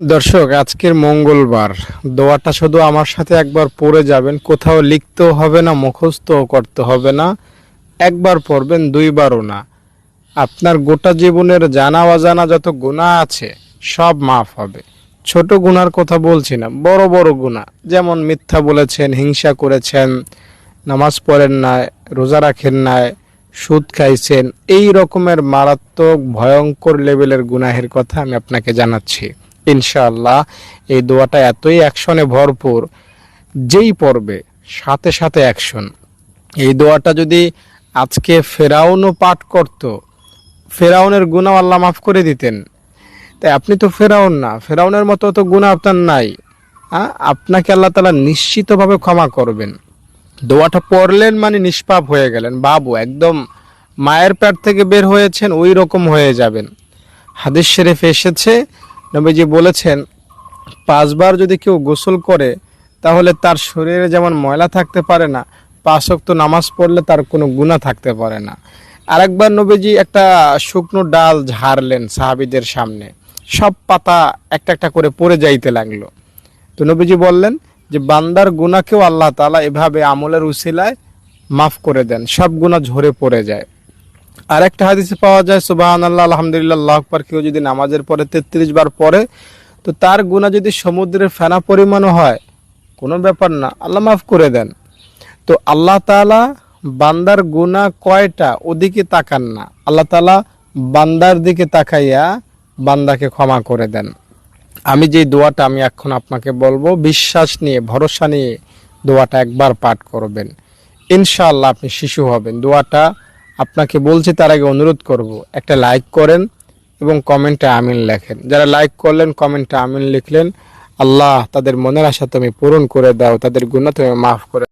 দর্শক, আজকের মঙ্গলবার, দোয়াটা শুধু আমার সাথে একবার পড়ে যাবেন। কোথাও লিখতেও হবে না, মুখস্থও করতে হবে না। একবার পড়বেন, দুইবারও না। আপনার গোটা জীবনের জানা অজানা যত গুনাহ আছে সব মাফ হবে। ছোট গুনার কথা বলছি না, বড় বড় গুনাহ, যেমন মিথ্যা বলেছেন, হিংসা করেছেন, নামাজ পড়েন না, রোজা রাখেন না, সুদ খাইছেন, এই রকমের মারাত্মক ভয়ঙ্কর লেভেলের গুনাহের কথা আমি আপনাকে জানাচ্ছি। ইনশাআল্লাহ এই দোয়াটা এতই অ্যাকশনে ভরপুর, যেই পড়বে সাথে সাথে অ্যাকশন। এই দোয়াটা যদি আজকে ফেরাউনও পাঠ করত, ফেরাউনের গুনাহ আল্লাহ মাফ করে দিতেন। তাই আপনি তো ফেরাউন না, ফেরাউনের মতো তো গুনাহ আপনার নাই। আপনাকে আল্লাহ তাআলা নিশ্চিতভাবে ক্ষমা করবেন। দোয়াটা পড়লেন মানে নিষ্পাপ হয়ে গেলেন, বাবু একদম মায়ের পেট থেকে বের হয়েছেন ওই রকম হয়ে যাবেন। হাদিস শরীফে এসেছে, নবীজি বলেছেন, 5 বার যদি কেউ গোসল করে তাহলে তার শরীরে যেমন ময়লা থাকতে পারে না, 5 ওয়াক্ত নামাজ পড়লে তার কোনো গুনাহ থাকতে পারে না। আরেকবার নবীজি একটা শুকনো ডাল ঝাড়লেন সাহাবীদের সামনে, সব পাতা একটা একটা করে পড়ে যাইতে লাগলো। তো নবীজি বললেন যে বান্দার গুনাহকেও আল্লাহ তাআলা এভাবে আমলের উসিলায় মাফ করে দেন, সব গুনাহ ঝরে পড়ে যায়। আর একটা হাদিসে পাওয়া যায়, সুবহানাল্লাহ, আলহামদুলিল্লাহ, আল্লাহু আকবার কেউ যদি নামাজের পরে 33 বার পড়ে, তো তার গুনাহ যদি সমুদ্রের ফেনা পরিমাণও হয়, কোনো ব্যাপার না, আল্লাহ মাফ করে দেন। তো আল্লাহ তাআলা বান্দার গুনাহ কয়টা ওদিকে তাকান না, আল্লাহ তাআলা বান্দার দিকে তাকাইয়া বান্দাকে ক্ষমা করে দেন। আমি যে দোয়াটা আমি এখন আপনাকে বলবো, বিশ্বাস নিয়ে, ভরসা নিয়ে দোয়াটা একবার পাঠ করবেন, ইনশাআল্লাহ আপনি শিশু হবেন। দোয়াটা আপনাকে বলছি, তার আগে অনুরোধ করব, একটা লাইক করেন এবং কমেন্টে আমিন লেখেন। যারা লাইক করলেন, কমেন্টে আমিন লিখলেন, আল্লাহ তাদের মনের আশা তুমি পূরণ করে দাও, তাদের গুনাহ তুমি মাফ করে